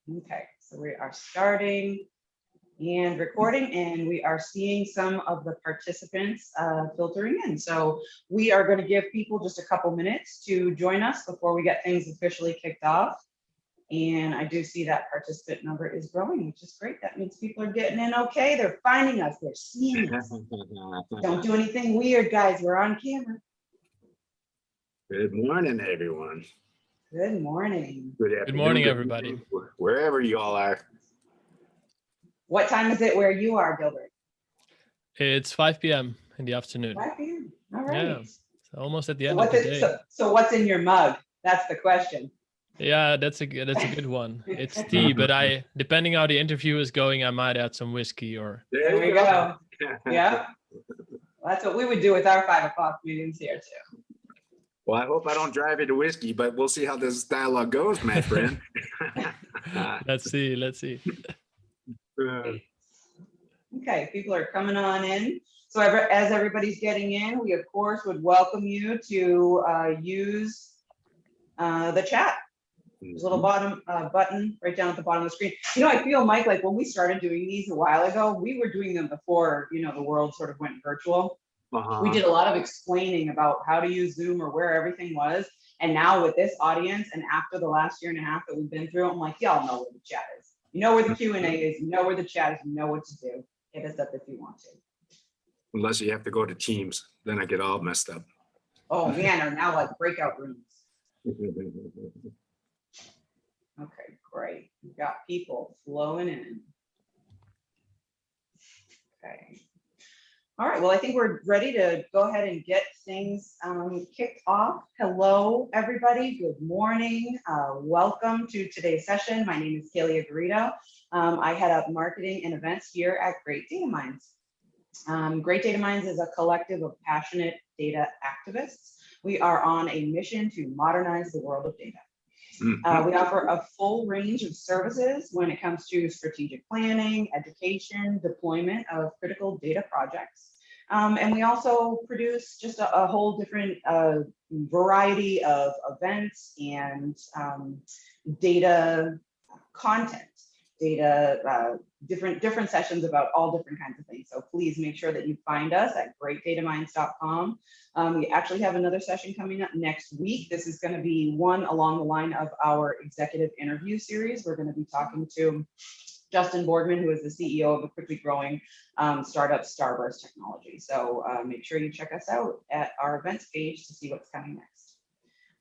Okay, so we are starting and recording, and we are seeing some of the participants filtering in. So we are going to give people just a couple minutes to join us before we get things officially kicked off. And I do see that participant number is growing, which is great. That means people are getting in okay. They're finding us. They're seeing us. Don't do anything weird, guys. We're on camera. Good morning, everyone. Good morning. Good morning, everybody. Wherever you all are. What time is it where you are, Gilbert? It's 5 p.m. in the afternoon. 5 p.m. All right. Yeah, so almost at the end So of the day. So what's in your mug? That's the question. Yeah, that's a good one. It's tea, but depending how the interview is going, I might add some whiskey or. There we go. Yeah. Well, that's what we would do with our 5 o'clock meetings here too. Well, I hope I don't drive you to whiskey, but we'll see how this dialogue goes, my friend. Let's see. Okay, people are coming on in. So as everybody's getting in, we of course would welcome you to use the chat. There's a little bottom button right down at the bottom of the screen. You know, I feel, Mike, like when we started doing these a while ago, we were doing them before, you know, the world sort of went virtual. We did a lot of explaining about how to use Zoom or where everything was. And now with this audience and after the last year and a half that we've been through, I'm like, y'all know where the chat is. You know where the Q&A is, you know where the chat is, you know what to do. Hit us up if you want to. Unless you have to go to Teams, then I get all messed up. Oh man, are now like breakout rooms. Okay, great. We've got people flowing in. Okay. All right, well, I think we're ready to go ahead and get things kicked off. Hello, everybody. Good morning. Welcome to today's session. My name is Kayla Garrito. I head up marketing and events here at Great Data Minds. Great Data Minds is a collective of passionate data activists. We are on a mission to modernize the world of data. We offer a full range of services when it comes to strategic planning, education, deployment of critical data projects. And we also produce just a whole different variety of events and data content, different sessions about all different kinds of things. So please make sure that you find us at greatdataminds.com. We actually have another session coming up next week. This is going to be one along the line of our executive interview series. We're going to be talking to Justin Borgman, who is the CEO of a quickly growing startup, Starburst Technology. So make sure you check us out at our events page to see what's coming next.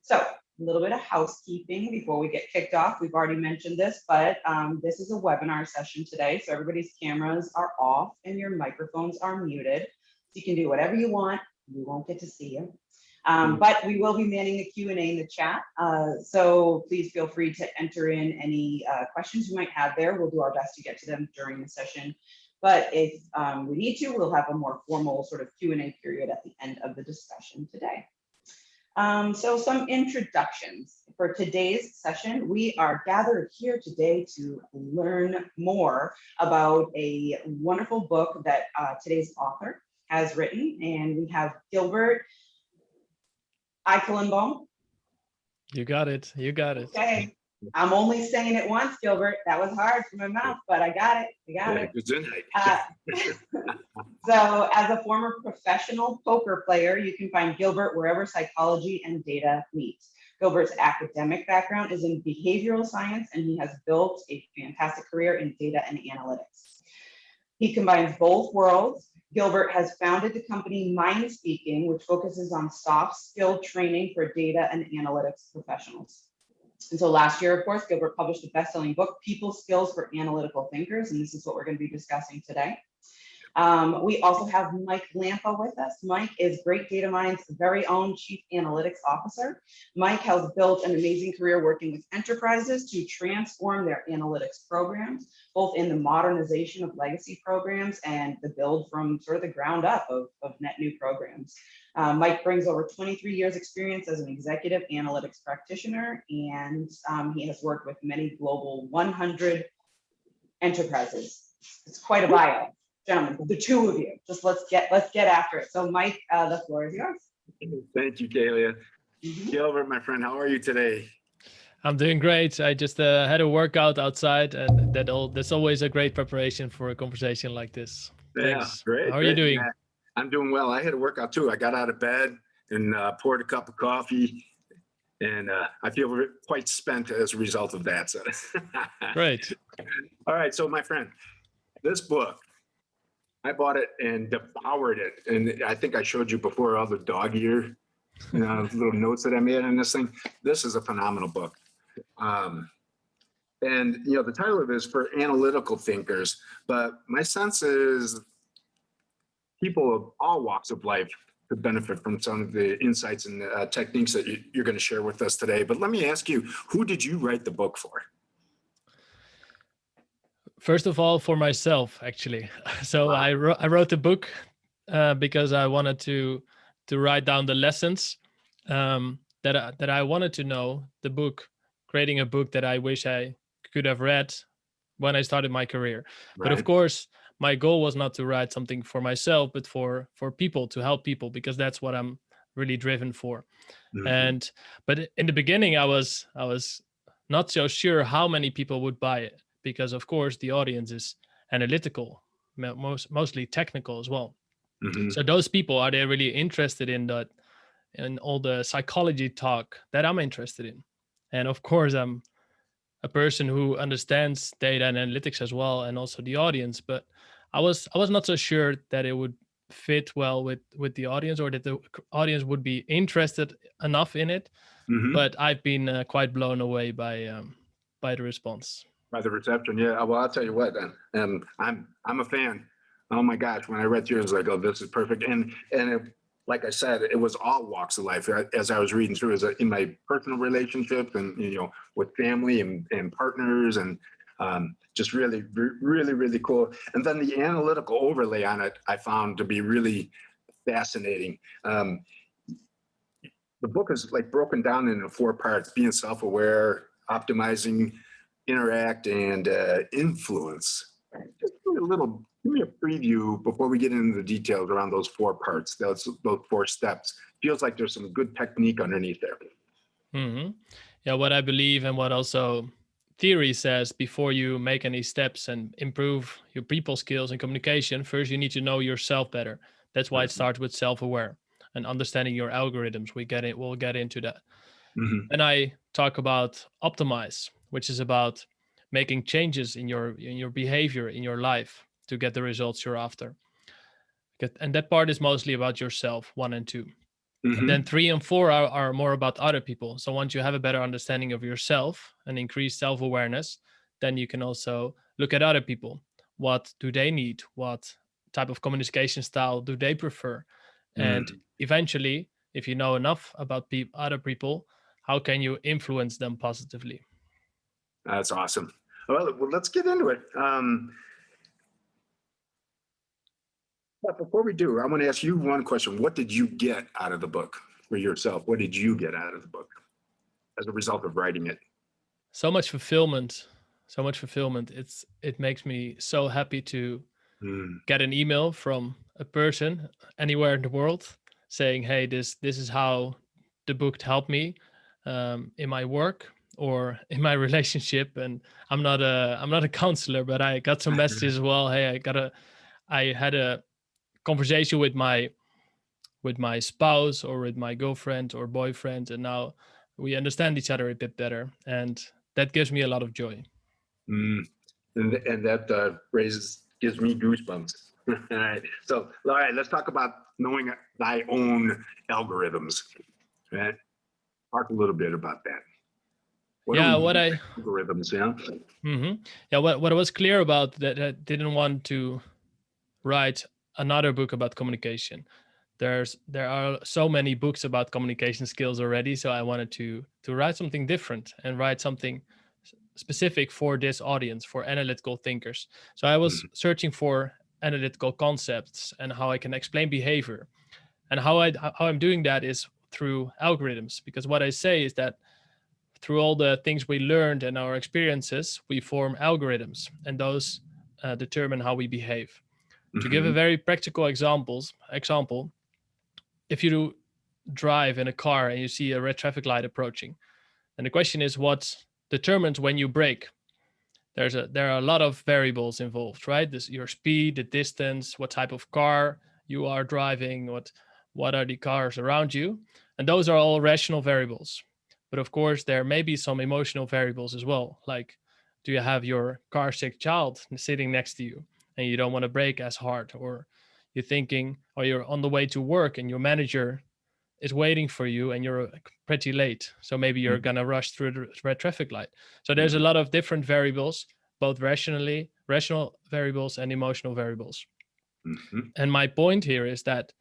So a little bit of housekeeping before we get kicked off. We've already mentioned this, but this is a webinar session today. So everybody's cameras are off and your microphones are muted. So you can do whatever you want. We won't get to see you. But we will be manning the Q&A in the chat. So please feel free to enter in any questions you might have there. We'll do our best to get to them during the session. But if we need to, we'll have a more formal sort of Q&A period at the end of the discussion today. So some introductions. For today's session, we are gathered here today to learn more about a wonderful book that today's author has written. And we have Gilbert Eijkelenboom. You got it. Okay. I'm only saying it once, Gilbert. That was hard for my mouth, but I got it. So as a former professional poker player, you can find Gilbert wherever psychology and data meet. Gilbert's academic background is in behavioral science, and he has built a fantastic career in data and analytics. He combines both worlds. Gilbert has founded the company MindSpeaking, which focuses on soft skill training for data and analytics professionals. And so last year, of course, Gilbert published the best-selling book, People Skills for Analytical Thinkers, and this is what we're going to be discussing today. We also have Mike Lampa with us. Mike is Great Data Minds' very own Chief Analytics Officer. Mike has built an amazing career working with enterprises to transform their analytics programs, both in the modernization of legacy programs and the build from sort of the ground up of net new programs. Mike brings over 23 years experience as an executive analytics practitioner, and he has worked with many global 100 enterprises. It's quite a bio. Gentlemen, the two of you, just let's get after it. So Mike, the floor is yours. Thank you, Kayla. Gilbert, my friend, how are you today? I'm doing great. I just had a workout outside, and that's always a great preparation for a conversation like this. Yeah, Thanks. great. How are you doing? Yeah, I'm doing well. I had a workout too. I got out of bed and poured a cup of coffee, and I feel quite spent as a result of that. So. Great. All right, so my friend, this book, I bought it and devoured it, and I think I showed you before all the dog ear, little notes that I made on this thing. This is a phenomenal book. And the title of it is for analytical thinkers, but my sense is people of all walks of life could benefit from some of the insights and techniques that you're going to share with us today. But let me ask you, who did you write the book for? First of all, for myself, actually. So wow. I wrote the book because I wanted to write down the lessons that I wanted to know. The book, creating a book that I wish I could have read when I started my career. Right. But of course, my goal was not to write something for myself, but for people, to help people, because that's what I'm really driven for. Mm-hmm. But in the beginning, I was not so sure how many people would buy it, because of course the audience is analytical, mostly technical as well. Mm-hmm. So those people, are they really interested in that, in all the psychology talk that I'm interested in? And of course, I'm a person who understands data and analytics as well, and also the audience. But I was not so sure that it would fit well with the audience, or that the audience would be interested enough in it. Mm-hmm. But I've been quite blown away by the response. By the reception, yeah. Well, I'll tell you what, then, I'm a fan. Oh my gosh, when I read through, I was like, oh, this is perfect. And like I said, it was all walks of life. As I was reading through, in my personal relationships, and with family and partners, and just really, really, really cool. And then the analytical overlay on it, I found to be really fascinating. The book is like broken down into 4 parts: being self-aware, optimizing, interact, and influence. Just give me a preview before we get into the details around those 4 parts, those 4 steps. Feels like there's some good technique underneath there. Mm-hmm. Yeah, what I believe, and what also theory says, before you make any steps and improve your people skills and communication, first you need to know yourself better. That's why it starts with self-aware and understanding your algorithms. We'll get into that. Mm-hmm. And I talk about optimize, which is about making changes in your behavior, in your life, to get the results you're after. And that part is mostly about yourself, 1 and 2. Mm-hmm. And then 3 and 4 are more about other people. So once you have a better understanding of yourself and increased self-awareness, then you can also look at other people. What do they need? What type of communication style do they prefer? And eventually, if you know enough about other people, how can you influence them positively? That's awesome. Well, let's get into it. But before we do, I want to ask you one question. What did you get out of the book for yourself? What did you get out of the book as a result of writing it? So much fulfillment. It makes me so happy to get an email from a person anywhere in the world saying, hey, this is how the book helped me in my work or in my relationship. And I'm not a counselor, but I got some messages as well. Hey, I had a conversation with my spouse or with my girlfriend or boyfriend, and now we understand each other a bit better, and that gives me a lot of joy. And that gives me goosebumps. All right, let's talk about knowing thy own algorithms. Right? Talk a little bit about that. Algorithms, yeah. Mm-hmm. Yeah, what I was clear about, that I didn't want to write another book about communication. There are so many books about communication skills already, so I wanted to write something different and write something specific for this audience, for analytical thinkers. So I was searching for analytical concepts and how I can explain behavior. And how I'm doing that is through algorithms, because what I say is that through all the things we learned and our experiences, we form algorithms, and those determine how we behave. To give a very practical example, if you drive in a car and you see a red traffic light approaching, And the question is, what determines when you brake? There are a lot of variables involved, right? Your speed, the distance, what type of car you are driving, what are the cars around you, and those are all rational variables. But of course, there may be some emotional variables as well. Like, do you have your car sick child sitting next to you, and you don't want to brake as hard, or you're thinking, or you're on the way to work, and your manager is waiting for you and you're pretty late. So maybe you're going to rush through the red traffic light. So there's a lot of different variables, both rational variables and emotional variables. And my point here is that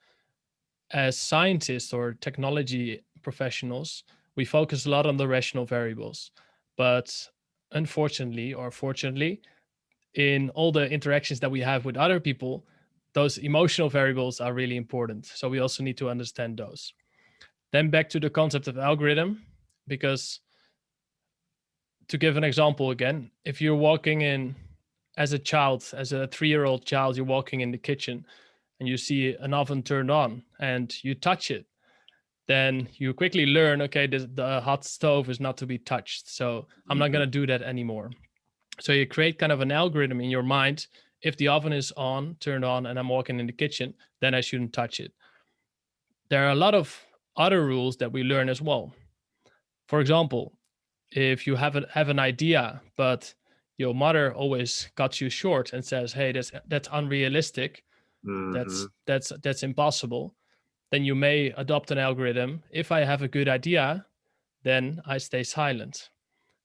as scientists or technology professionals, we focus a lot on the rational variables. But unfortunately or fortunately, in all the interactions that we have with other people, those emotional variables are really important. So we also need to understand those. Then back to the concept of algorithm, because to give an example again, if you're walking in as a child, as a 3-year-old child, you're walking in the kitchen and you see an oven turned on and you touch it, then you quickly learn, okay, the hot stove is not to be touched. So I'm not going to do that anymore. So you create kind of an algorithm in your mind. If the oven is turned on, and I'm walking in the kitchen, then I shouldn't touch it. There are a lot of other rules that we learn as well. For example, if you have an idea, but your mother always cuts you short and says, "Hey, that's unrealistic. That's impossible." Then you may adopt an algorithm. If I have a good idea, then I stay silent.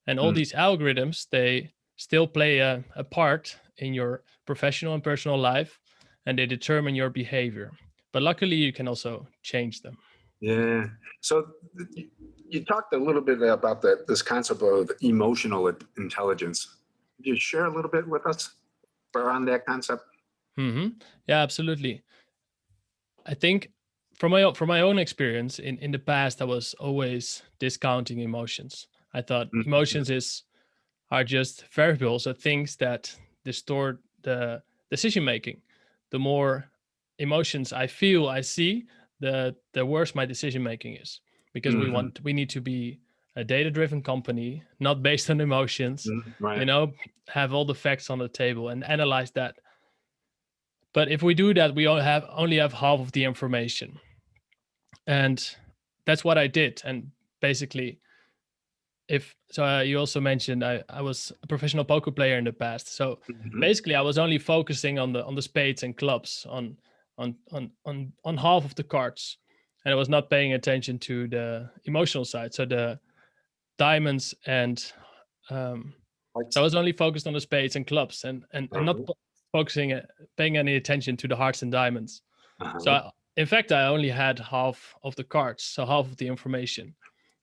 And all these algorithms, they still play a part in your professional and personal life, and they determine your behavior. But luckily, you can also change them. Yeah. So you talked a little bit about this concept of emotional intelligence. Could you share a little bit with us around that concept? Yeah, absolutely. I think from my own experience in the past, I was always discounting emotions. I thought emotions are just variables or things that distort the decision making. The more emotions I feel, I see, the worse my decision making is, because we need to be a data driven company, not based on emotions. Right. Have all the facts on the table and analyze that. But if we do that, we only have half of the information. And that's what I did. And basically, you also mentioned I was a professional poker player in the past. So basically, I was only focusing on the spades and clubs, on half of the cards, and I was not paying attention to the emotional side. So the diamonds and so I was only focused on the spades and clubs, and not paying any attention to the hearts and diamonds. So in fact, I only had half of the cards, so half of the information.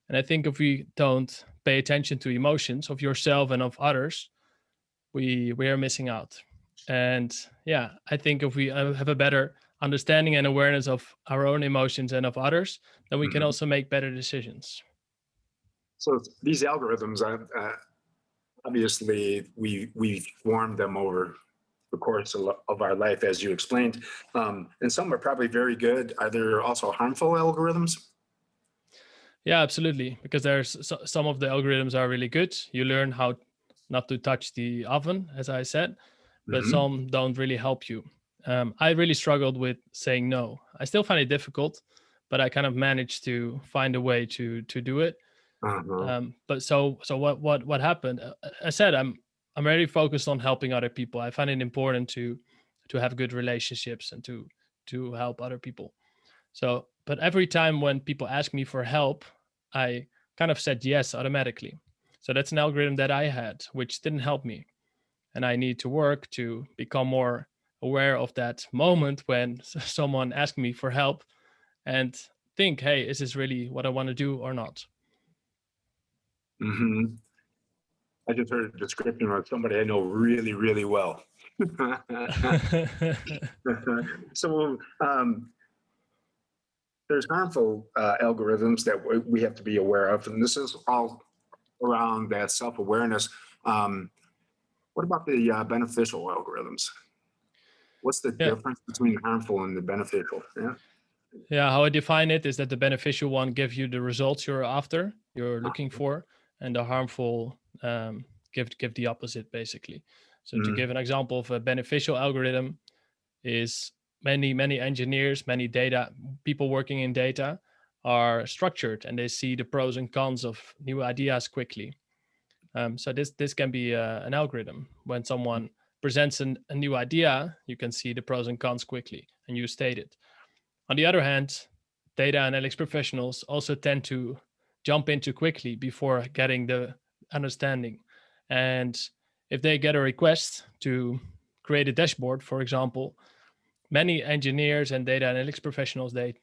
And I think if we don't pay attention to emotions of yourself and of others, we are missing out. And yeah, I think if we have a better understanding and awareness of our own emotions and of others, then we can also make better decisions. So these algorithms, obviously, we formed them over the course of our life, as you explained, and some are probably very good. Are there also harmful algorithms? Yeah, absolutely. Because there's some of the algorithms are really good. You learn how not to touch the oven, as I said, but some don't really help you. I really struggled with saying no. I still find it difficult, but I kind of managed to find a way to do it. But so what happened? I said I'm very focused on helping other people. I find it important to have good relationships and to help other people. So, but every time when people ask me for help, I kind of said yes automatically. So that's an algorithm that I had, which didn't help me. And I need to work to become more aware of that moment when someone asks me for help and think, hey, is this really what I want to do or not? I just heard a description of somebody I know really, really well. So there's harmful algorithms that we have to be aware of, and this is all around that self-awareness. What about the beneficial algorithms? What's the difference between harmful and the beneficial? Yeah, how I define it is that the beneficial one gives you the results you're looking for. and the harmful give the opposite, basically. So to Mm. give an example of a beneficial algorithm is many engineers, many data people working in data are structured, and they see the pros and cons of new ideas quickly. So this can be an algorithm. When someone presents a new idea, you can see the pros and cons quickly, and you state it. On the other hand, data analytics professionals also tend to jump into quickly before getting the understanding. And if they get a request to create a dashboard, for example, many engineers and data analytics professionals, they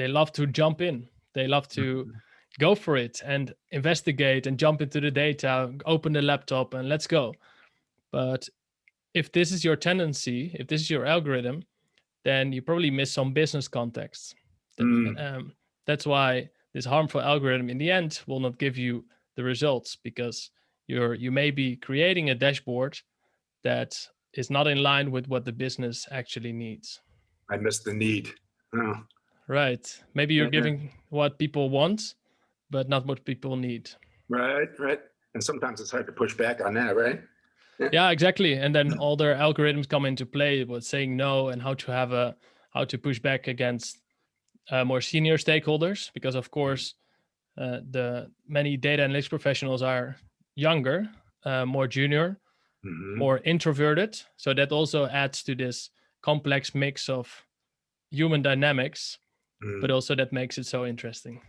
love to jump in. They love to go for it and investigate and jump into the data, open the laptop and let's go. But if this is your tendency, if this is your algorithm, then you probably miss some business context. That's why this harmful algorithm in the end will not give you the results, because you may be creating a dashboard that is not in line with what the business actually needs. I missed the need. Oh. Right. Maybe you're giving what people want, but not what people need. Right. And sometimes it's hard to push back on that, right? Yeah, exactly. And then all their algorithms come into play with saying no, and how to push back against more senior stakeholders, because of course the many data analytics professionals are younger, more junior, more introverted. So that also adds to this complex mix of human dynamics, but also that makes it so interesting.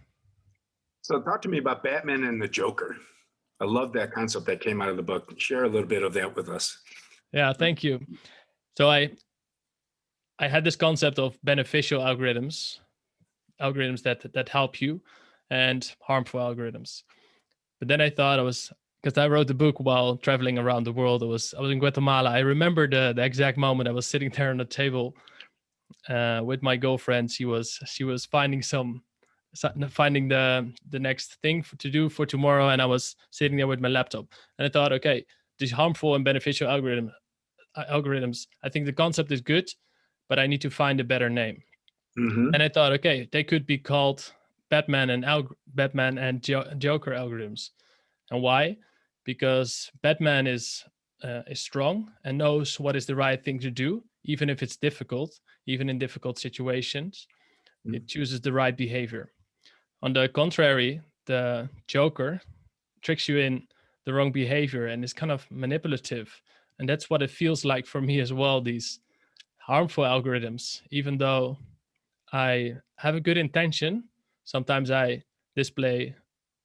So talk to me about Batman and the Joker. I love that concept that came out of the book. Share a little bit of that with us. Yeah, thank you. So I had this concept of beneficial algorithms that help you, and harmful algorithms. But then I thought because I wrote the book while traveling around the world. I was in Guatemala. I remember the exact moment. I was sitting there on the table with my girlfriend. She was finding the next thing to do for tomorrow, and I was sitting there with my laptop. And I thought, okay, these harmful and beneficial algorithms, I think the concept is good, but I need to find a better name. And I thought, okay, they could be called Batman and Joker algorithms. And why? Because Batman is strong and knows what is the right thing to do, even if it's difficult, even in difficult situations. It chooses the right behavior. On the contrary, the Joker tricks you in the wrong behavior and is kind of manipulative. And that's what it feels like for me as well, these harmful algorithms. Even though I have a good intention, sometimes I display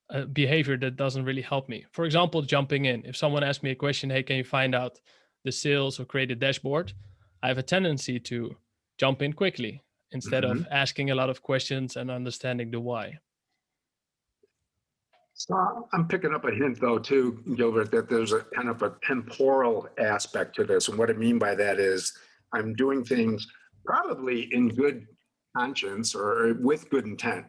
a behavior that doesn't really help me. For example, jumping in. If someone asks me a question, hey, can you find out the sales or create a dashboard? I have a tendency to jump in quickly instead of asking a lot of questions and understanding the why. So I'm picking up a hint though too, Gilbert, that there's a kind of a temporal aspect to this. And what I mean by that is I'm doing things probably in good conscience or with good intent,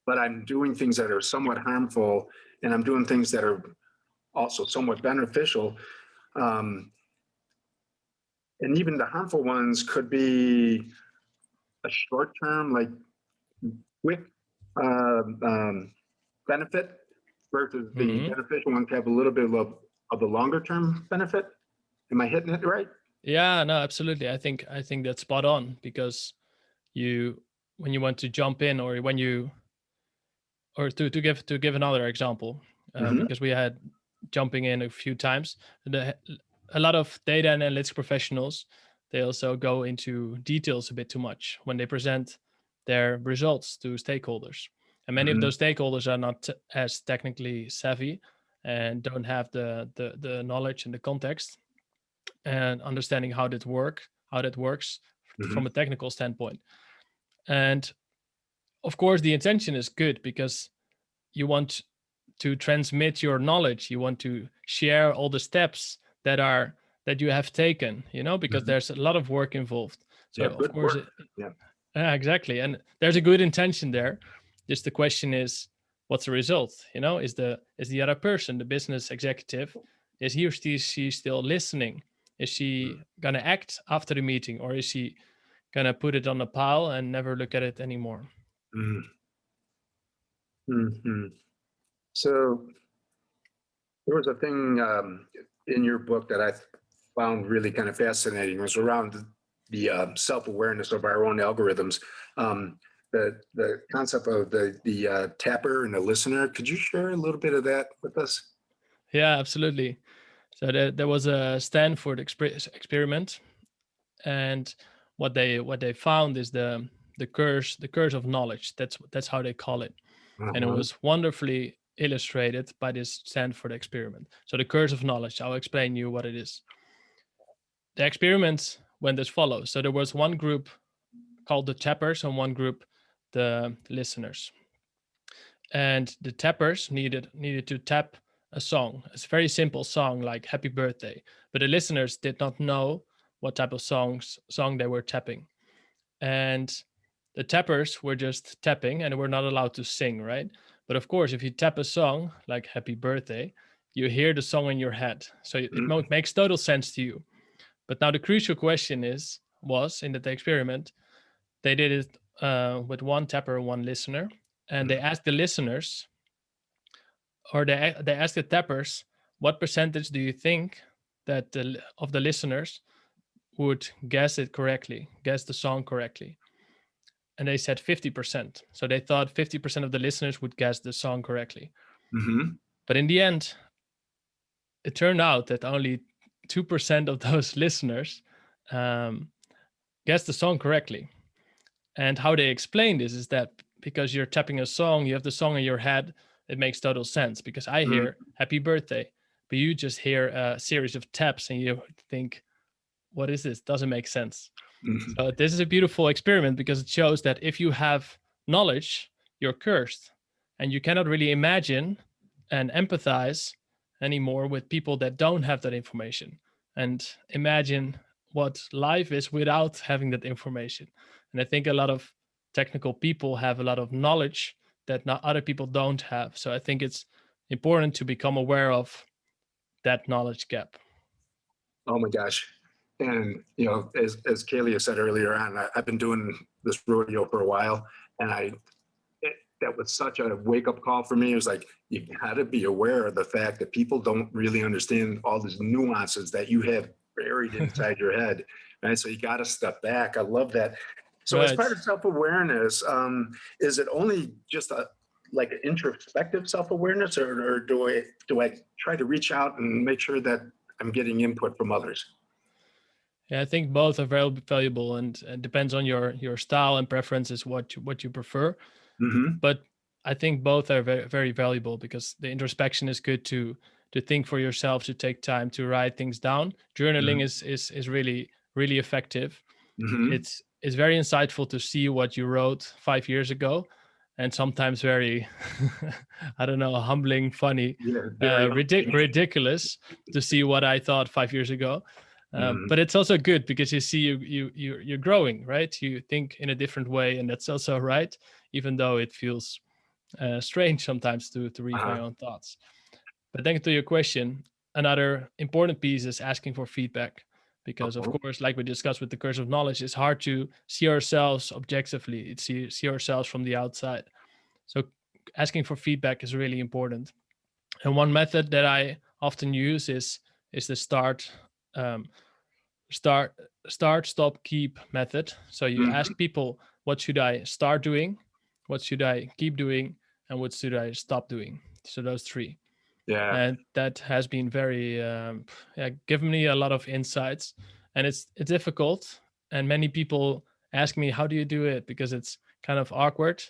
but I'm doing things that are somewhat harmful, and I'm doing things that are also somewhat beneficial. And even the harmful ones could be a short term, like quick benefit, versus the beneficial one to have a little bit of the longer term benefit. Am I hitting it right? Yeah, no, absolutely. I think that's spot on, because when you want to jump in, or to give another example, because we had jumping in a few times. A lot of data analytics professionals, they also go into details a bit too much when they present their results to stakeholders. And many of those stakeholders are not as technically savvy and don't have the knowledge and the context and understanding how that works from a technical standpoint. And of course, the intention is good, because you want to transmit your knowledge. You want to share all the steps that you have taken, because there's a lot of work involved. So of course, yeah, exactly. And there's a good intention there. Just the question is, what's the result? Is the other person, the business executive, is he or she still listening? Is she gonna act after the meeting, or is she gonna put it on a pile and never look at it anymore? So there was a thing in your book that I found really kind of fascinating. It was around the self-awareness of our own algorithms. The concept of the tapper and the listener. Could you share a little bit of that with us? Yeah, absolutely. So there was a Stanford experiment, and what they found is the curse of knowledge. That's how they call it, and it Uh-huh. was wonderfully illustrated by this Stanford experiment. So the curse of knowledge. I'll explain you what it is. The experiment went as follows. So there was one group called the tappers and one group the listeners. And the tappers needed to tap a song. It's a very simple song like Happy Birthday, but the listeners did not know what type of song they were tapping. And the tappers were just tapping and were not allowed to sing, right? But of course, if you tap a song like Happy Birthday, you hear the song in your head. So it makes total sense to you. But now the crucial question was in that experiment, they did it with one tapper and one listener. And they asked the listeners, or they asked the tappers, what percentage do you think that of the listeners would guess it correctly, guess the song correctly? And they said 50%. So they thought 50% of the listeners would guess the song correctly. Mm-hmm. But in the end, it turned out that only 2% of those listeners guessed the song correctly. And how they explain this is that because you're tapping a song, you have the song in your head, it makes total sense because I hear Happy Birthday, but you just hear a series of taps and you think, what is this? Doesn't make sense. Mm-hmm. So this is a beautiful experiment because it shows that if you have knowledge, you're cursed and you cannot really imagine and empathize anymore with people that don't have that information and imagine what life is without having that information. And I think a lot of technical people have a lot of knowledge that not other people don't have. So I think it's important to become aware of that knowledge gap. Oh my gosh. And, you know, as Kayla said earlier on, I've been doing this rodeo for a while, and that was such a wake up call for me. It was like, you got to be aware of the fact that people don't really understand all these nuances that you have buried inside your head. Right. So you got to step back. I love that. So as part of self-awareness, is it only just like an introspective self-awareness, or do I try to reach out and make sure that I'm getting input from others? Yeah, I think both are very valuable, and it depends on your style and preferences, what you prefer. Mm-hmm. But I think both are very, very valuable because the introspection is good to think for yourself, to take time to write things down. Journaling is really, really effective. Mm-hmm. It's very insightful to see what you wrote 5 years ago, and sometimes very, I don't know, humbling, funny, ridiculous to see what I thought 5 years ago. But it's also good because you see you're growing, right? You think in a different way, and that's also right, even though it feels strange sometimes to read my own thoughts. But thank you to your question. Another important piece is asking for feedback, because of course, like we discussed with the curse of knowledge, it's hard to see ourselves objectively, see ourselves from the outside. So asking for feedback is really important. And one method that I often use is the start, stop, keep method. So you ask people, what should I start doing? What should I keep doing? And what should I stop doing? So those three. Yeah. And that has been very, given me a lot of insights. And it's difficult. And many people ask me, how do you do it? Because it's kind of awkward.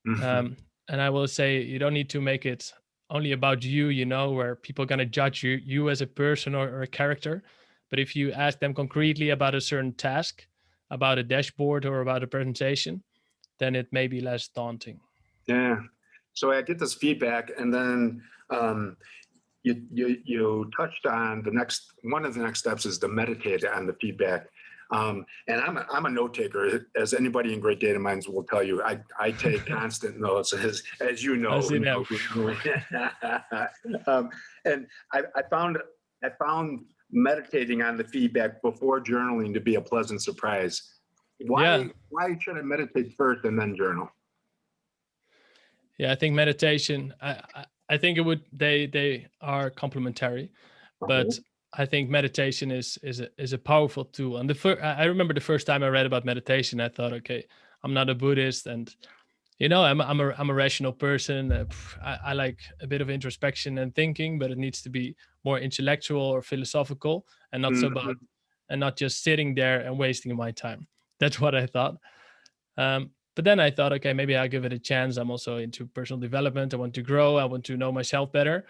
And I will say, you don't need to make it only about you, where people are going to judge you as a person or a character. But if you ask them concretely about a certain task, about a dashboard or about a presentation, then it may be less daunting. Yeah. So I get this feedback, and then you touched on one of the next steps is to meditate on the feedback. And I'm a note taker, as anybody in Great Data Minds will tell you. I take constant notes, as you know. And I found meditating on the feedback before journaling to be a pleasant surprise. Why should I meditate first and then journal? Yeah, I think meditation, I think it would. They are complementary, but I think meditation is a powerful tool. And I remember the first time I read about meditation, I thought, okay, I'm not a Buddhist, and I'm a rational person. I like a bit of introspection and thinking, but it needs to be more intellectual or philosophical, and not so about, and not just sitting there and wasting my time. That's what I thought. But then I thought, okay, maybe I'll give it a chance. I'm also into personal development. I want to grow. I want to know myself better.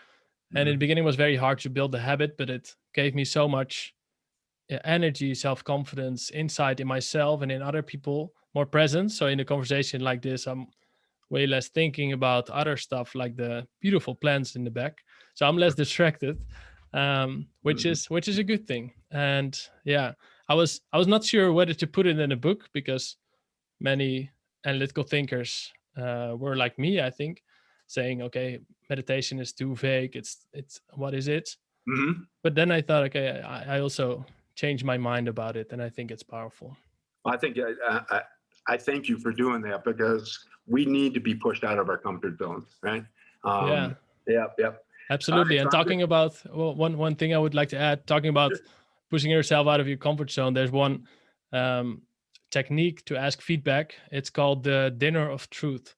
And in the beginning, it was very hard to build the habit, but it gave me so much energy, self-confidence, insight in myself and in other people, more presence. So in a conversation like this, I'm way less thinking about other stuff like the beautiful plants in the back. So I'm less distracted, which is a good thing. And yeah, I was not sure whether to put it in a book, because many analytical thinkers were like me, I think, saying, okay, meditation is too vague. It's what is it? But then I thought, okay, I also changed my mind about it, and I think it's powerful. I think I thank you for doing that, because we need to be pushed out of our comfort zone, right? Yeah. Yep. Absolutely. All right, And so talking about, well, one thing I would like to add, talking about pushing yourself out of your comfort zone, there's one technique to ask feedback. It's called the dinner of truth.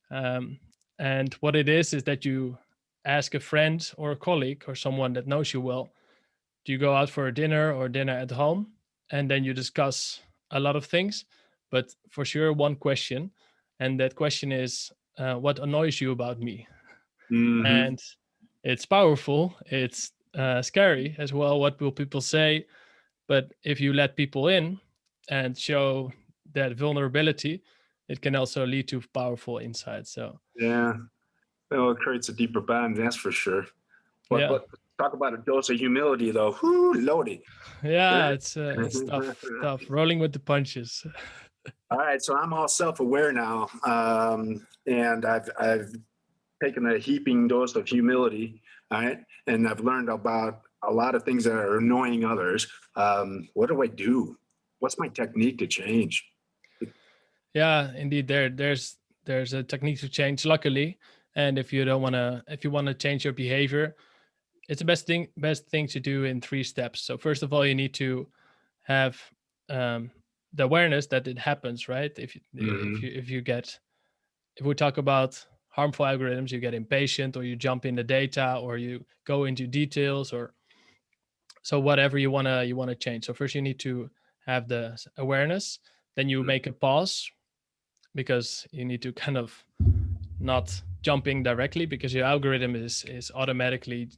And what it is that you ask a friend or a colleague or someone that knows you well, do you go out for a dinner or dinner at home? And then you discuss a lot of things, but for sure one question. And that question is, what annoys you about me? And it's powerful. It's scary as well. What will people say? But if you let people in and show that vulnerability, it can also lead to powerful insights. So Yeah, well, it creates a deeper bond, that's for sure. But yeah, but talk about a dose of humility, though. Whoo, loaded. yeah, it's tough rolling with the punches. All right, so I'm all self-aware now, and I've taken a heaping dose of humility. All right, and I've learned about a lot of things that are annoying others. What do I do? What's my technique to change? Yeah, indeed. There's a technique to change, luckily. And if you want to change your behavior, it's the best thing to do in 3 steps. So first of all, you need to have the awareness that it happens, right? If we talk about harmful algorithms, you get impatient, or you jump in the data, or you go into details, or so whatever you wanna change. So first you need to have the awareness. Then you make a pause, because you need to kind of not jumping directly, because your algorithm is automatically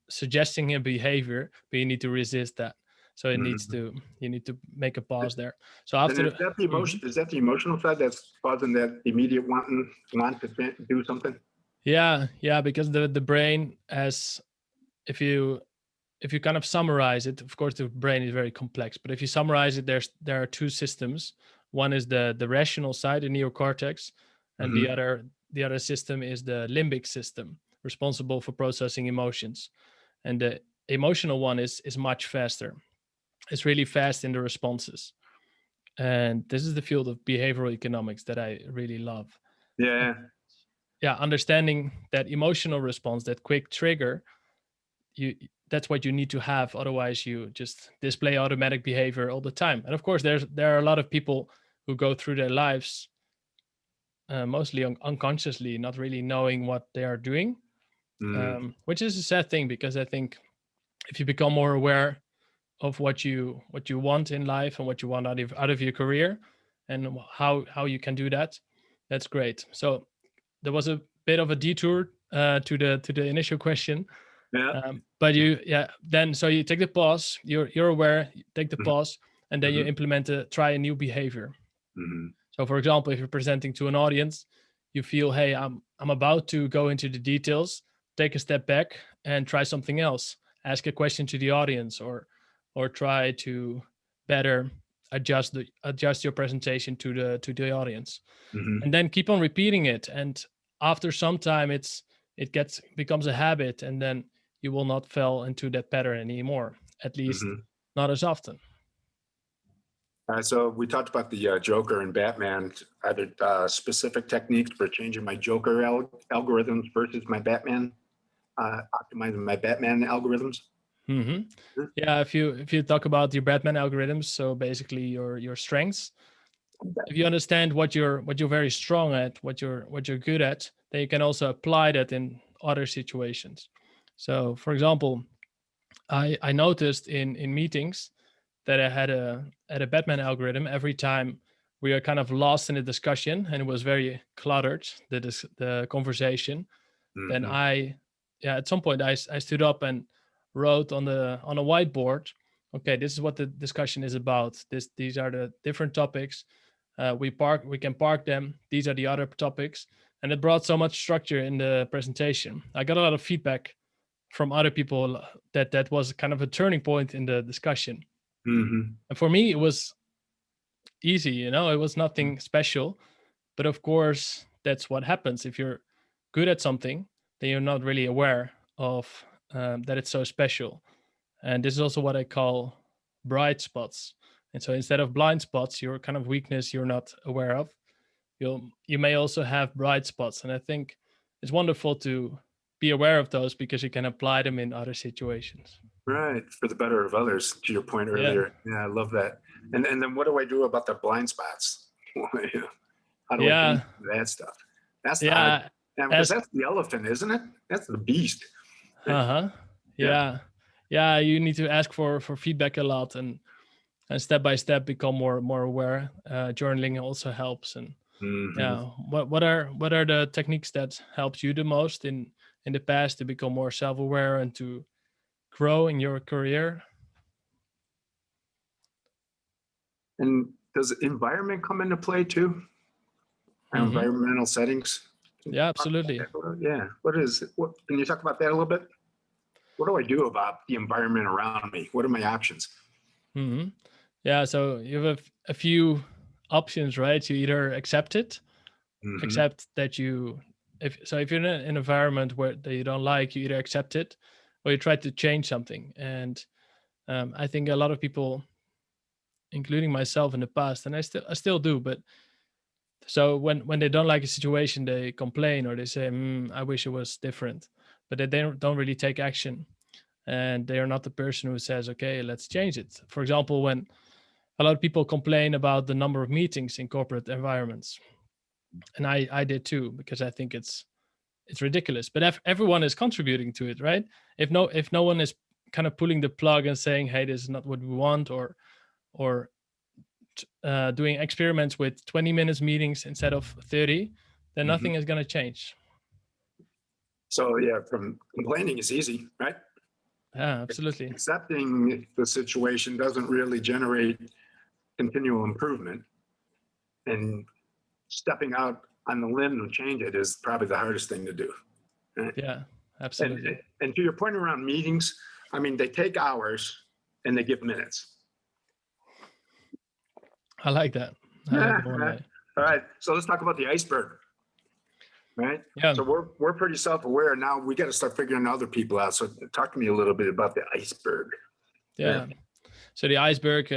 suggesting a behavior, but you need to resist that. So you need to make a pause there. So after is that the emotion? Is that the emotional side that's causing that immediate want to do something? Yeah, because the brain, as if you kind of summarize it, of course the brain is very complex, but if you summarize it, there are 2 systems. One is the rational side, the neocortex, and the other system is the limbic system, responsible for processing emotions. And the emotional one is much faster. It's really fast in the responses. And this is the field of behavioral economics that I really love. Yeah. Yeah, understanding that emotional response, that quick trigger, that's what you need to have. Otherwise you just display automatic behavior all the time. And of course there are a lot of people who go through their lives mostly unconsciously, not really knowing what they are doing, which is a sad thing, because I think if you become more aware of what you want in life and what you want out of your career, and how you can do that, that's great. So there was a bit of a detour to the initial question. Yeah. But then so you take the pause, you're aware, you take the pause, and then you try a new behavior. So for example, if you're presenting to an audience, you feel, hey, I'm about to go into the details, take a step back and try something else. Ask a question to the audience, or try to better adjust your presentation to the audience. And then keep on repeating it. And after some time it becomes a habit, and then you will not fall into that pattern anymore, at least not as often. So we talked about the Joker and Batman. Are there specific techniques for changing my Joker algorithms versus my Batman, optimizing my Batman algorithms? Hmm. Yeah, if you talk about your Batman algorithms, so basically your strengths, if you understand what you're very strong at, what you're good at, then you can also apply that in other situations. So, for example, I noticed in meetings that I had a Batman algorithm every time we are kind of lost in a discussion and it was very cluttered, the conversation. Then Mhm. at some point I stood up and wrote on a whiteboard, okay, this is what the discussion is about. These are the different topics. We can park them. These are the other topics, and it brought so much structure in the presentation. I got a lot of feedback from other people that was kind of a turning point in the discussion. Mhm. And for me, it was easy. It was nothing special. But of course, that's what happens if you're good at something, then you're not really aware of that it's so special. And this is also what I call bright spots. And so instead of blind spots, your kind of weakness you're not aware of, you may also have bright spots. And I think it's wonderful to be aware of those because you can apply them in other situations. Right, for the better of others, to your point Yeah. earlier. Yeah, I love that. And then what do I do about the blind spots? How do I Yeah. change that stuff? That's the hard, Yeah. because As that's the elephant, isn't it? That's the beast. uh-huh. Yeah. Yeah. Yeah. You need to ask for feedback a lot and step by step become more aware. Journaling also helps. And Mhm. yeah, what are the techniques that helped you the most in the past to become more self-aware and to grow in your career? And does environment come into play too? Our Hmm. environmental settings? Can you Yeah, talk about absolutely. that a little? Yeah. What can you talk about that a little bit? What do I do about the environment around me? What are my options? Hmm. Yeah, so you have a few options, right? You either accept it, Mhm. accept that if you're in an environment where that you don't like, you either accept it or you try to change something. And I think a lot of people, including myself in the past, and I still do, but so when they don't like a situation, they complain or they say, I wish it was different, but they don't really take action. And they are not the person who says, okay, let's change it. For example, when a lot of people complain about the number of meetings in corporate environments, and I did too, because I think it's ridiculous. But everyone is contributing to it, right? If no one is kind of pulling the plug and saying, hey, this is not what we want, or doing experiments with 20 minutes meetings instead of 30, then Mhm. nothing is going to change. So yeah, from complaining is easy, right? Yeah, absolutely. Accepting the situation doesn't really generate continual improvement, and stepping out on the limb to change it is probably the hardest thing to do. Right? Yeah, And absolutely. and to your point around meetings, I mean, they take hours and they give minutes. I like that. I like it one way. All right, so let's talk about the iceberg. Right. Yeah. So we're pretty self-aware now. We got to start figuring other people out. So talk to me a little bit about the iceberg. Yeah. So the iceberg,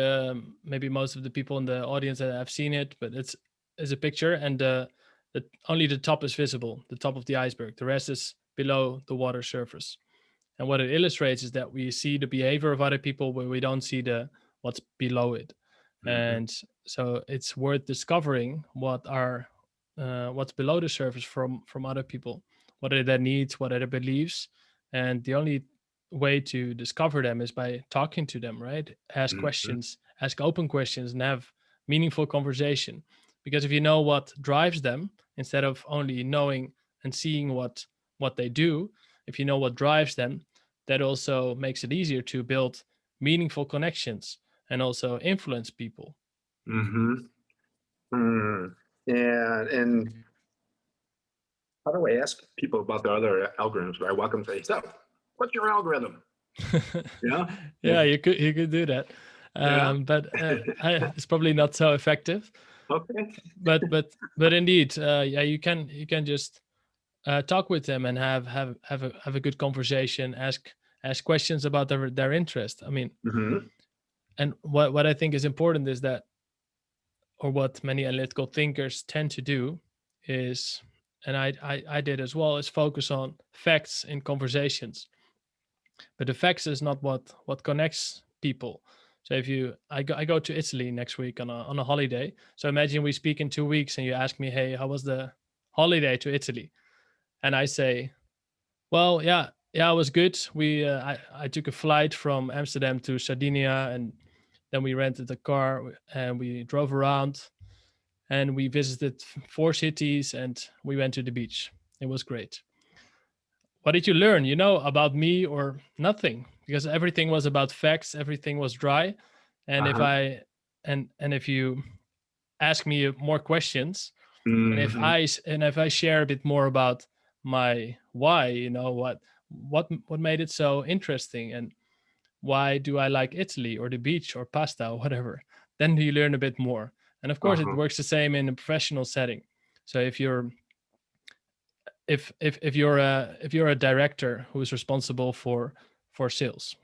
maybe most of the people in the audience that have seen it, but it's a picture, and only the top is visible, the top of the iceberg. The rest is below the water surface. And what it illustrates is that we see the behavior of other people, but we don't see what's below it. Mhm. And so it's worth discovering what's below the surface from other people. What are their needs? What are their beliefs? And the only way to discover them is by talking to them, right? Ask Mhm. questions, ask open questions, and have meaningful conversation. Because if you know what drives them, instead of only knowing and seeing what they do, if you know what drives them, that also makes it easier to build meaningful connections and also influence people. Mhm. Mm. Yeah, and how do I ask people about their other algorithms? Do I walk them and say, "So, what's your algorithm?" Yeah, Yeah, you could do that, yeah. but it's probably not so effective. Okay. But indeed, yeah, you can just talk with them and have a good conversation. Ask questions about their interest. I mean, Mhm. and what I think is important is that or what many analytical thinkers tend to do is, and I did as well, is focus on facts in conversations. But the facts is not what connects people. So if I go to Italy next week on a holiday. So imagine we speak in 2 weeks and you ask me, hey, how was the holiday to Italy? And I say, well, yeah, it was good. I took a flight from Amsterdam to Sardinia, and then we rented a car and we drove around and we visited 4 cities and we went to the beach. It was great. What did you learn, about me or nothing? Because everything was about facts, everything was dry. And if I and if you ask me more questions, and if I share a bit more about my why, what made it so interesting, and why do I like Italy or the beach or pasta or whatever, then you learn a bit more. And of course, it works the same in a professional setting. So if you're a director who is responsible for sales,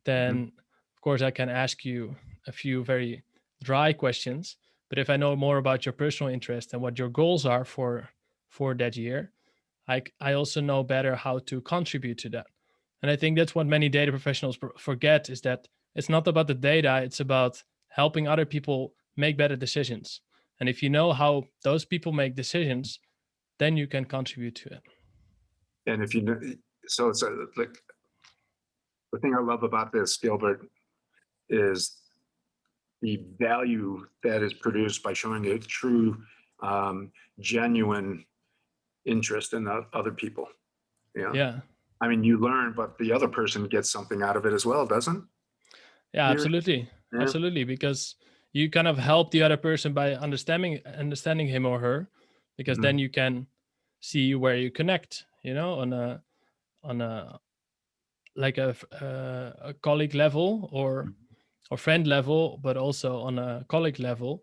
then of course I can ask you a few very dry questions. But if I know more about your personal interest and what your goals are for that year, I also know better how to contribute to that. And I think that's what many data professionals forget, is that it's not about the data, it's about helping other people make better decisions. And if you know how those people make decisions, then you can contribute to it. And if you know, so it's like, the thing I love about this, Gilbert, is the value that is produced by showing a true, genuine interest in other people. Yeah. I mean, you learn, but the other person gets something out of it as well, doesn't? Yeah, absolutely. Yeah. Absolutely. Because you kind of help the other person by understanding him or her, because then you can see where you connect, on a like a colleague level or friend level, but also on a colleague level,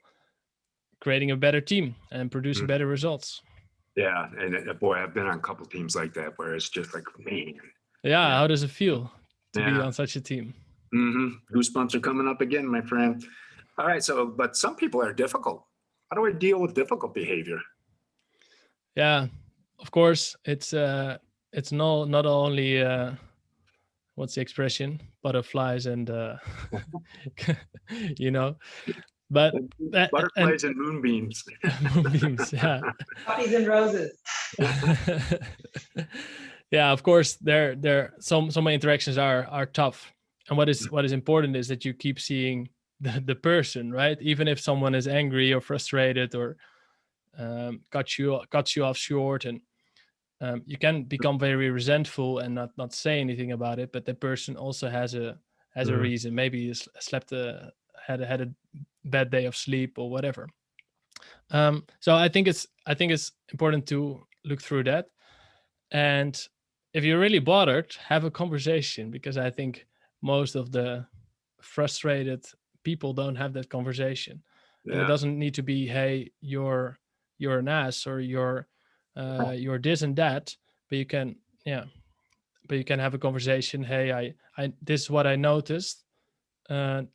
creating a better team and producing better results. Yeah, and boy, I've been on a couple teams like that where it's just like, man. Yeah, how does it feel to be on such a team? Goosebumps are coming up again, my friend. All right, but some people are difficult. How do I deal with difficult behavior? Yeah, of course, it's not only what's the expression, butterflies and but butterflies and moonbeams. Moonbeams, yeah. Puppies and roses. Yeah, of course, there some interactions are tough, and what is important is that you keep seeing the person, right? Even if someone is angry or frustrated or cuts you off short, and you can become very resentful and not say anything about it, but the person also has a reason. Maybe he had a bad day of sleep or whatever. So I think it's important to look through that, and if you're really bothered, have a conversation, because I think most of the frustrated people don't have that conversation. Yeah. And it doesn't need to be, hey, you're an ass, or you're this and that, but you can have a conversation. Hey, I this is what I noticed. I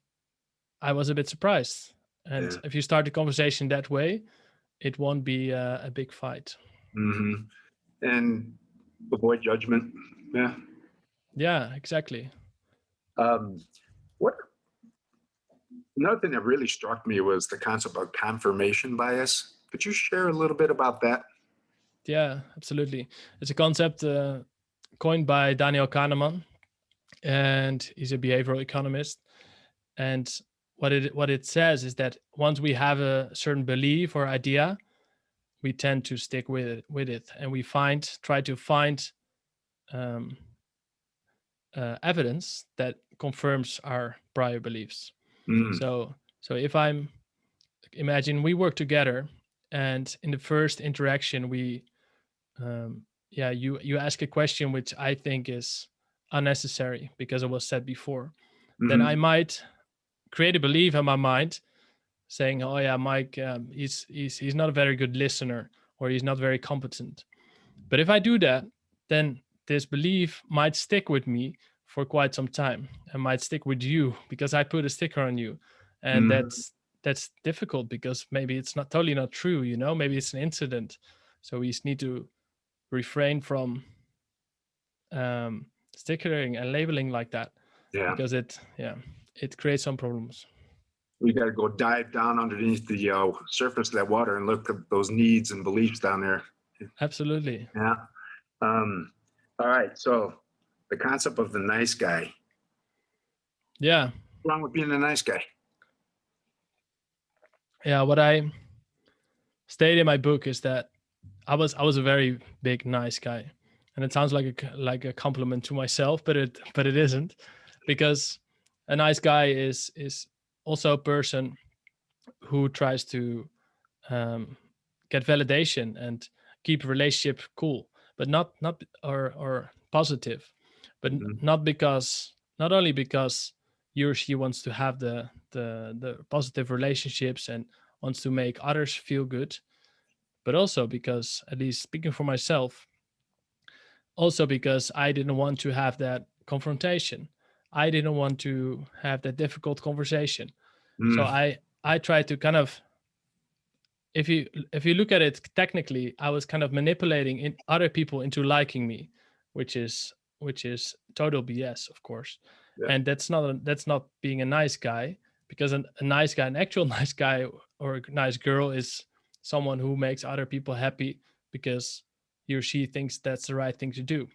was a bit surprised. And if you start the conversation that way, it won't be a big fight. And avoid judgment. Yeah, exactly. Another thing that really struck me was the concept of confirmation bias. Could you share a little bit about that? Yeah, absolutely. It's a concept coined by Daniel Kahneman, and he's a behavioral economist. And what it says is that once we have a certain belief or idea, we tend to stick with it, and we try to find evidence that confirms our prior beliefs. So if imagine we work together, and in the first interaction we you ask a question which I think is unnecessary because it was said before, then I might create a belief in my mind saying, oh yeah, Mike, he's not a very good listener, or he's not very competent. But if I do that, then this belief might stick with me for quite some time, and might stick with you because I put a sticker on you, and that's difficult because maybe it's not totally not true, maybe it's an incident. So we just need to refrain from stickering and labeling like that, Yeah. because it creates some problems. We got to go dive down underneath the surface of that water and look at those needs and beliefs down there. Absolutely. Yeah. All right. So the concept of the nice guy. Yeah. What's wrong with being a nice guy? Yeah. What I stated in my book is that I was a very big nice guy, and it sounds like a compliment to myself, but it isn't, because a nice guy is also a person who tries to get validation and keep a relationship cool, but not or positive, but not only because he or she wants to have the positive relationships and wants to make others feel good, but also because, at least speaking for myself, also because I didn't want to have that confrontation. I didn't want to have that difficult conversation. So I tried to kind of, if you look at it technically, I was kind of manipulating in other people into liking me, which is total BS, of course. Yeah. And that's not being a nice guy, because a nice guy, an actual nice guy or a nice girl, is someone who makes other people happy because he or she thinks that's the right thing to do,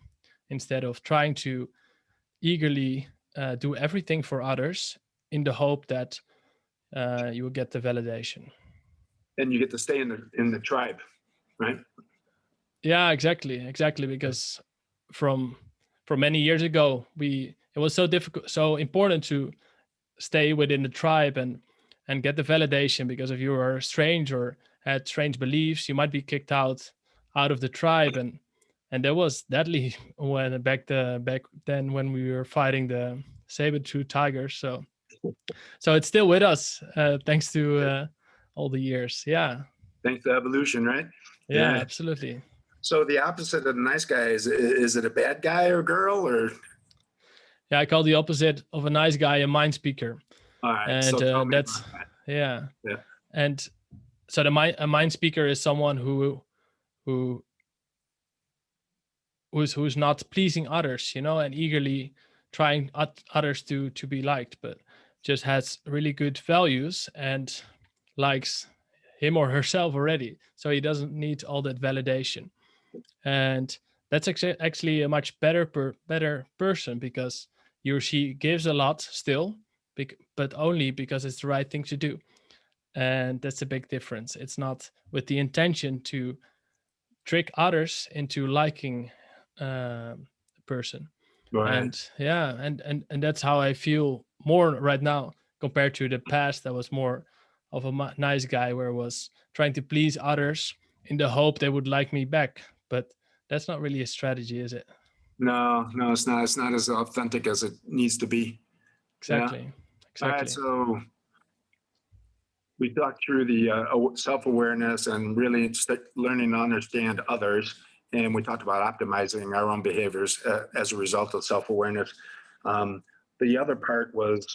instead of trying to eagerly do everything for others in the hope that you will get the validation. And you get to stay in the tribe, right? Yeah, exactly, because from many years ago, it was so difficult, so important to stay within the tribe and get the validation, because if you were strange or had strange beliefs, you might be kicked out of the tribe, and that was deadly when back then when we were fighting the saber-tooth tigers. So it's still with us, thanks to all the years. Yeah. Thanks to evolution, right? Yeah, absolutely. So the opposite of a nice guy is it a bad guy or girl or? Yeah, I call the opposite of a nice guy a mind speaker. All right. And so tell me that's about that. yeah. Yeah. And so a mind speaker is someone who's not pleasing others, and eagerly trying others to be liked, but just has really good values and likes him or herself already, so he doesn't need all that validation. And that's actually a much better person, because he or she gives a lot still, but only because it's the right thing to do. And that's a big difference. It's not with the intention to trick others into liking a person. Right. And yeah, and that's how I feel more right now, compared to the past that was more of a nice guy, where I was trying to please others in the hope they would like me back. But that's not really a strategy, is it? No, it's not. It's not as authentic as it needs to be. Exactly. Yeah. Exactly. All right, so we talked through the self-awareness and really learning to understand others. And we talked about optimizing our own behaviors as a result of self-awareness. The other part was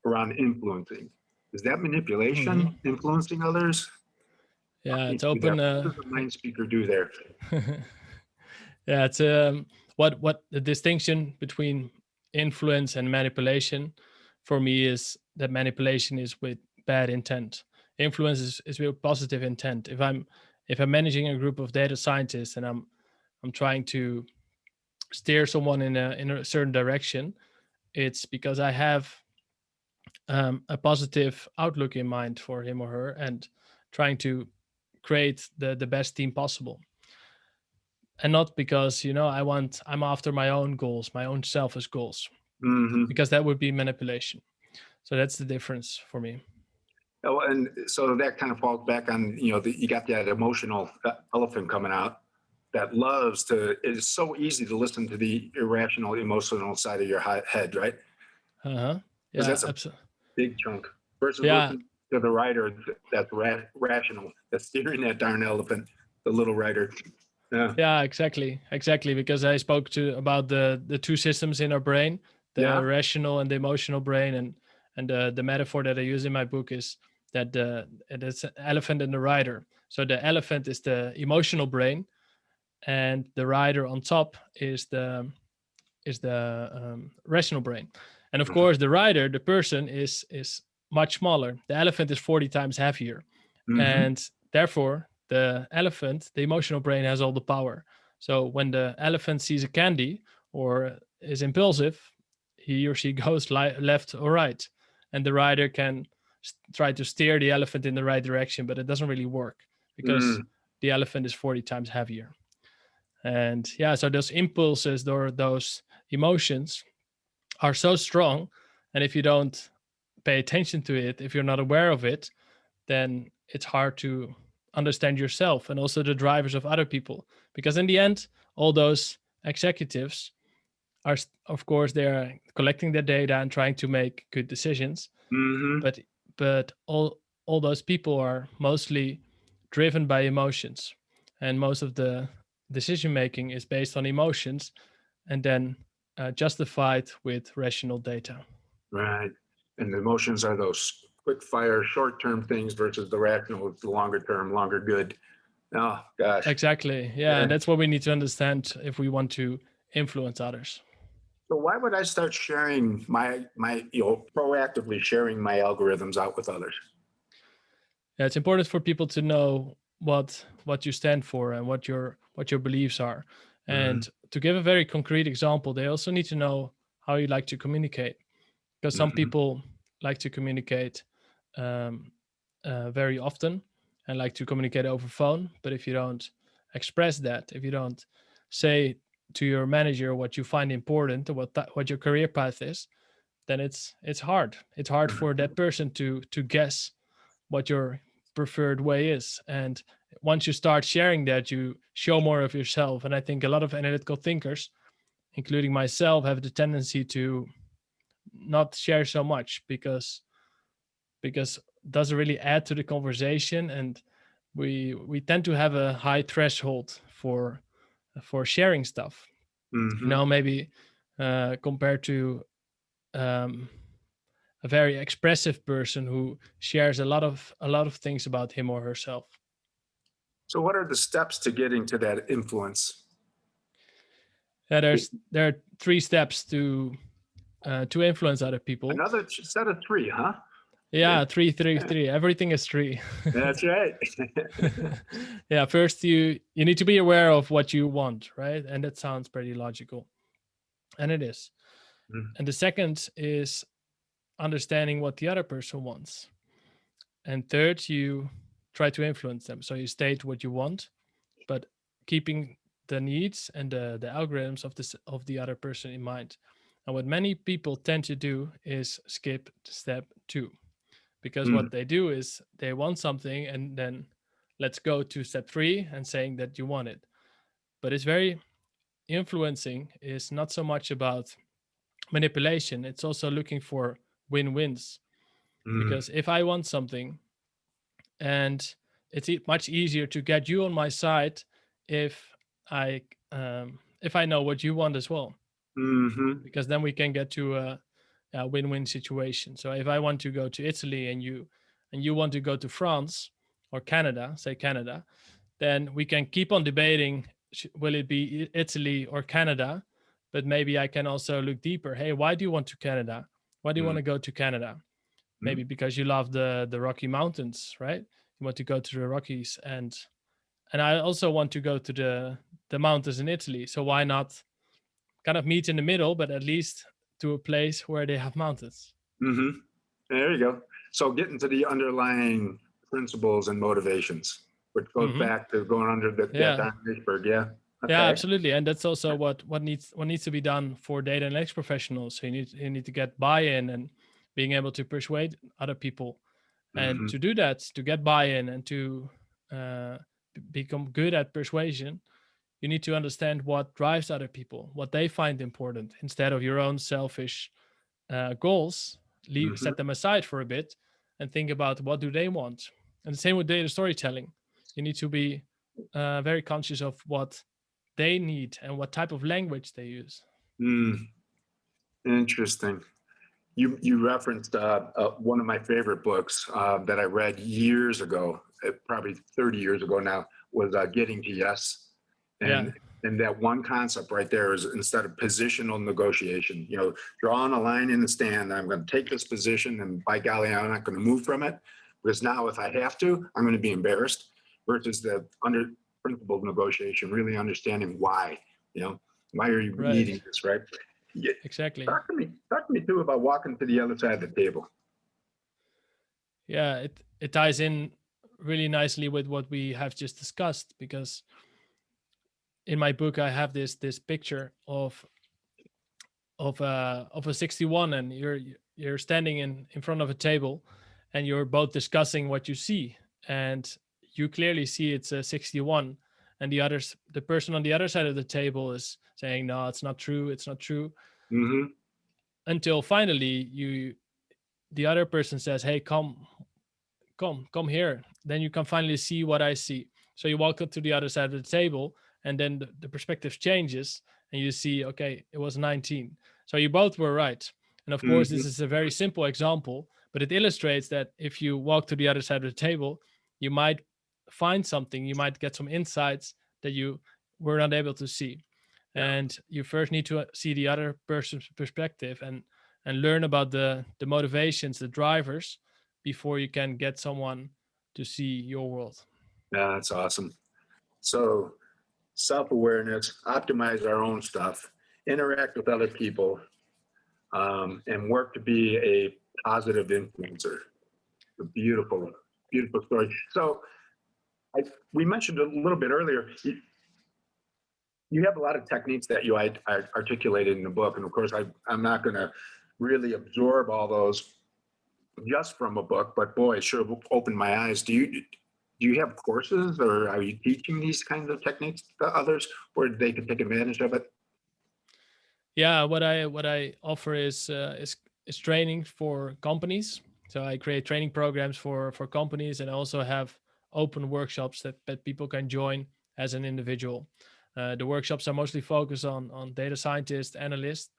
around influencing. Is that manipulation, influencing others? Yeah, it's open. What does a mind speaker do there? Yeah, it's what the distinction between influence and manipulation for me is that manipulation is with bad intent. Influence is with positive intent. If I'm managing a group of data scientists and I'm trying to steer someone in a certain direction, it's because I have a positive outlook in mind for him or her, and trying to create the best team possible. And not because I'm after my own goals, my own selfish goals, because that would be manipulation. So that's the difference for me. Oh, and so that kind of falls back on, you got that emotional elephant coming out that it is so easy to listen to the irrational, emotional side of your head, right? Yeah, that's absolutely big chunk versus listening to the writer that's rational, that's steering that darn elephant, the little writer. Yeah, exactly. Because I spoke about the two systems in our brain, the rational and the emotional brain, and the metaphor that I use in my book is that it's an elephant and the rider. So the elephant is the emotional brain, and the rider on top is the rational brain. And of course, the rider, the person, is much smaller. The elephant is 40 times heavier, and therefore the elephant, the emotional brain, has all the power. So when the elephant sees a candy or is impulsive, he or she goes left or right, and the rider can try to steer the elephant in the right direction, but it doesn't really work because the elephant is 40 times heavier. And yeah, so those impulses or those emotions are so strong, and if you don't pay attention to it, if you're not aware of it, then it's hard to understand yourself and also the drivers of other people, because in the end, all those executives are, of course, they're collecting their data and trying to make good decisions, but all those people are mostly driven by emotions, and most of the decision making is based on emotions and then justified with rational data. Right. And the emotions are those quick fire, short-term things versus the rational, the longer term, longer good. Oh, gosh. Exactly. Yeah. And that's what we need to understand if we want to influence others. So why would I start sharing proactively sharing my algorithms out with others? Yeah, it's important for people to know what you stand for and what your beliefs are. And to give a very concrete example, they also need to know how you like to communicate, because some people like to communicate very often and like to communicate over phone. But if you don't express that, if you don't say to your manager what you find important or what your career path is, then it's hard. It's hard for that person to guess what your preferred way is. And once you start sharing that, you show more of yourself. And I think a lot of analytical thinkers, including myself, have the tendency to not share so much because it doesn't really add to the conversation, and we tend to have a high threshold for sharing stuff. Maybe compared to a very expressive person who shares a lot of things about him or herself. So what are the steps to getting to that influence? Yeah, there are 3 steps to influence other people. Another set of 3, huh? Yeah, 3, 3, 3. Everything is 3. That's right. Yeah, first you need to be aware of what you want, right? And that sounds pretty logical, and it is. And the second is understanding what the other person wants. And third, you try to influence them. So you state what you want, but keeping the needs and the algorithms of the other person in mind. And what many people tend to do is skip step 2, because what they do is they want something and then let's go to step 3 and saying that you want it. But it's very influencing is not so much about manipulation. It's also looking for win-wins. Because if I want something, and it's much easier to get you on my side if I know what you want as well, because then we can get to a win-win situation. So if I want to go to Italy and you want to go to France or Canada, say Canada, then we can keep on debating, will it be Italy or Canada? But maybe I can also look deeper. Hey, why do you want to Canada? Why do you want to go to Canada? Maybe because you love the Rocky Mountains, right? You want to go to the Rockies, and I also want to go to the mountains in Italy. So why not kind of meet in the middle, but at least to a place where they have mountains? There you go. So getting to the underlying principles and motivations, which goes back to going under that iceberg. Yeah. Okay. Yeah, absolutely. And that's also what needs to be done for data analytics professionals. So you need to get buy-in and being able to persuade other people. And to do that, to get buy-in and to become good at persuasion, you need to understand what drives other people, what they find important, instead of your own selfish goals. Set them aside for a bit and think about what do they want. And the same with data storytelling. You need to be very conscious of what they need and what type of language they use. Interesting. You referenced one of my favorite books that I read years ago, probably 30 years ago now, was Getting to Yes. And that one concept right there is, instead of positional negotiation, drawing a line in the stand, I'm going to take this position and by golly, I'm not going to move from it, because now if I have to, I'm going to be embarrassed, versus the under principled negotiation, really understanding why, why are you needing this, right? Yeah. Exactly. Talk to me too about walking to the other side of the table. Yeah, it ties in really nicely with what we have just discussed, because in my book I have this picture of a 61, and you're standing in front of a table, and you're both discussing what you see, and you clearly see it's a 61, and the person on the other side of the table is saying, no, it's not true, it's not true. Mm-hmm. Until finally the other person says, hey, come here, then you can finally see what I see. So you walk up to the other side of the table, and then the perspective changes, and you see, okay, it was 19. So you both were right. And of course, this is a very simple example, but it illustrates that if you walk to the other side of the table, you might find something, you might get some insights that you were not able to see. Yeah. And you first need to see the other person's perspective and learn about the motivations, the drivers, before you can get someone to see your world. Yeah, that's awesome. So self-awareness, optimize our own stuff, interact with other people, and work to be a positive influencer. A beautiful, beautiful story. So we mentioned a little bit earlier, you have a lot of techniques that you articulated in the book. And of course, I'm not going to really absorb all those just from a book, but boy, it sure opened my eyes. Do you have courses, or are you teaching these kinds of techniques to others where they can take advantage of it? Yeah, what I offer is training for companies. So I create training programs for companies, and I also have open workshops that people can join as an individual. The workshops are mostly focused on data scientists, analysts,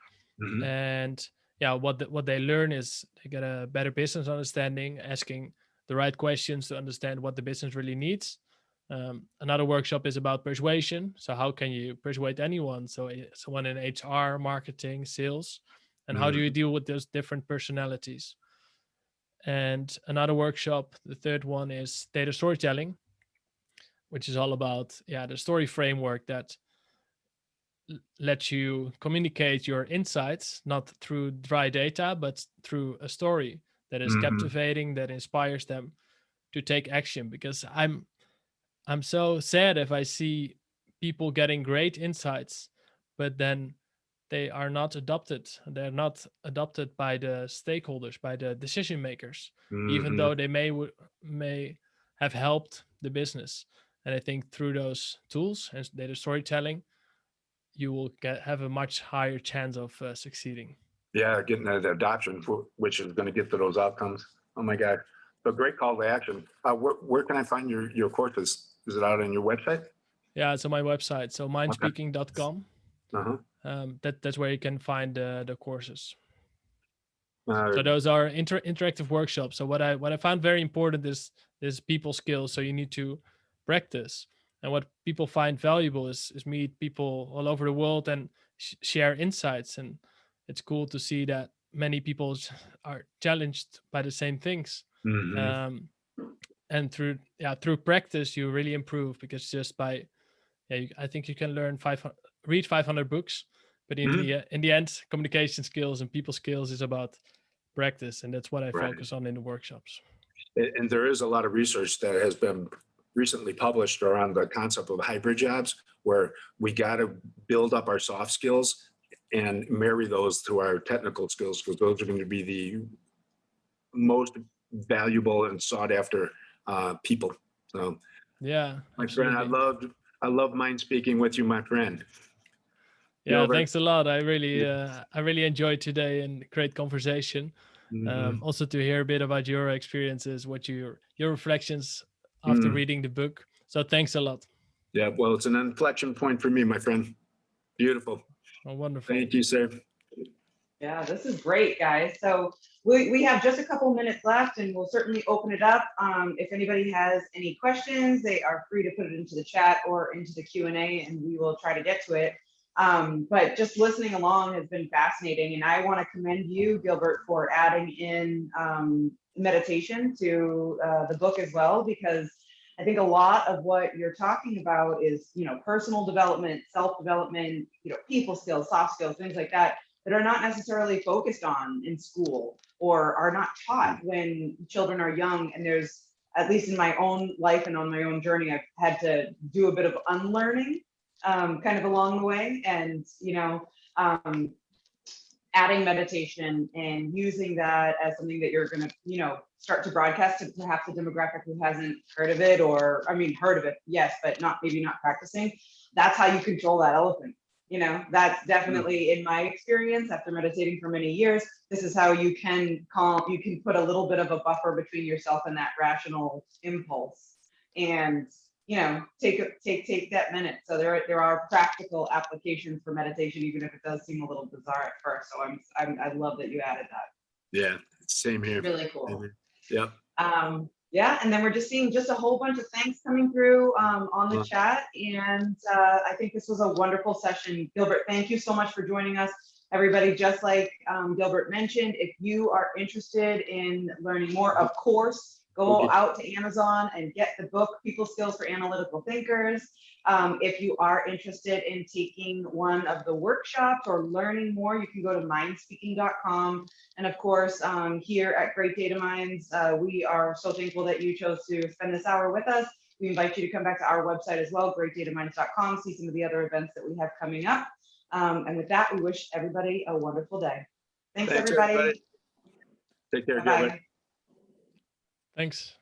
Mm-hmm. and yeah, what they learn is they get a better business understanding, asking the right questions to understand what the business really needs. Another workshop is about persuasion. So how can you persuade anyone? So someone in HR, marketing, sales, and how do you deal with those different personalities? And another workshop, the third one, is data storytelling, which is all about the story framework that lets you communicate your insights, not through dry data, but through a story that is captivating, that inspires them to take action. Because I'm so sad if I see people getting great insights, but then they are not adopted. They're not adopted by the stakeholders, by the decision makers, even though they may have helped the business. And I think through those tools and data storytelling, you will have a much higher chance of succeeding. Yeah, getting that adoption, which is going to get to those outcomes. Oh my God. So great call to action. Where can I find your courses? Is it out on your website? Yeah, it's on my website. So mindspeaking.com. That's where you can find the courses. So those are interactive workshops. So what I found very important is people skills. So you need to practice. And what people find valuable is meet people all over the world and share insights. And it's cool to see that many people are challenged by the same things. And through practice, you really improve, because just by I think you can read 500 books, but in the end, communication skills and people skills is about practice, and that's what I focus on in the workshops. And there is a lot of research that has been recently published around the concept of hybrid jobs, where we got to build up our soft skills and marry those to our technical skills, because those are going to be the most valuable and sought after people. So yeah, my absolutely. friend, I love mind speaking with you, my friend. Yeah, thanks a lot. I really enjoyed today, and great conversation. Also to hear a bit about your experiences, what your reflections after reading the book. So thanks a lot. Yeah, well, it's an inflection point for me, my friend. Beautiful. Oh, wonderful. Thank you, sir. Yeah, this is great, guys. So we have just a couple minutes left and we'll certainly open it up. If anybody has any questions, they are free to put it into the chat or into the Q&A and we will try to get to it. But just listening along has been fascinating. And I want to commend you, Gilbert, for adding in meditation to the book as well, because I think a lot of what you're talking about is, personal development, self-development, people skills, soft skills, things like that are not necessarily focused on in school or are not taught when children are young. And there's, at least in my own life and on my own journey, I've had to do a bit of unlearning kind of along the way. And, adding meditation and using that as something that you're going to, start to broadcast to perhaps a demographic who hasn't heard of it, or, heard of it, yes, but maybe not practicing. That's how you control that elephant. That's definitely in my experience after meditating for many years. This is how you can put a little bit of a buffer between yourself and that rational impulse, and take that minute. So there are practical applications for meditation, even if it does seem a little bizarre at first. So I love that you added that. Yeah, same here. Really cool. Yep. Yeah, and then we're just seeing just a whole bunch of thanks coming through on the chat. And I think this was a wonderful session. Gilbert, thank you so much for joining us. Everybody, just like Gilbert mentioned, if you are interested in learning more, of course, go out to Amazon and get the book, People Skills for Analytical Thinkers. If you are interested in taking one of the workshops or learning more, you can go to MindSpeaking.com. And of course, here at Great Data Minds, we are so thankful that you chose to spend this hour with us. We invite you to come back to our website as well, greatdataminds.com, see some of the other events that we have coming up. And with that, we wish everybody a wonderful day. Thanks everybody. Take care, Bye-bye. Gilbert. Thanks.